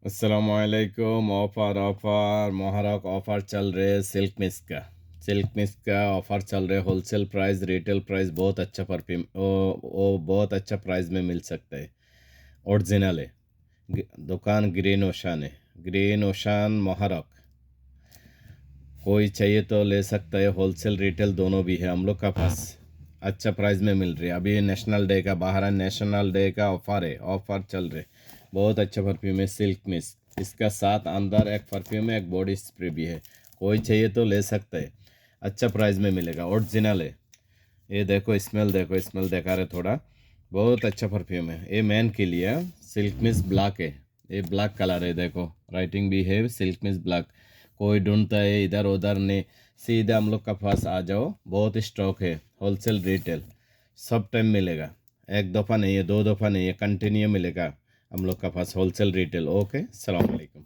अस्सलामुअलैकुम। Offer offer मोहरक offer चल रहे सिल्क मिस्ट का ऑफ़र चल रहे। होलसेल प्राइस रिटेल प्राइस बहुत अच्छा परफ्यूम वो बहुत अच्छा प्राइस में मिल सकता है। ओरिजिनल है। दुकान ग्रीन ओशन है। ग्रीन ओशन मोहरक। कोई चाहिए तो ले सकता है। होलसेल रिटेल दोनों भी है हम लोग का पास। अच्छा प्राइस में मिल रही है। अभी नेशनल डे का बाहर है, नेशनल डे का ऑफर है, ऑफर चल रहे। बहुत अच्छा परफ्यूम है सिल्क मिस्ट। इसका साथ अंदर एक परफ्यूम है, एक बॉडी स्प्रे भी है। कोई चाहिए तो ले सकता है। अच्छा प्राइस में मिलेगा। ओरिजिनल है। ये देखो स्मेल देखा रहे थोड़ा। बहुत अच्छा परफ्यूम है। ये मैन के लिए है। सिल्क मिस्ट ब्लैक है। ये ब्लैक कलर है। देखो राइटिंग भी है सिल्क मिस्ट ब्लैक। कोई ढूंढता है इधर उधर नहीं, सीधा हम लोग का पास आ जाओ। बहुत स्टॉक है। होलसेल रिटेल सब टाइम मिलेगा। एक दफ़ा नहीं है, दो दफ़ा नहीं है, कंटिन्यू मिलेगा हम लोग का पास होलसेल रिटेल। ओके, सलाम अलैकुम।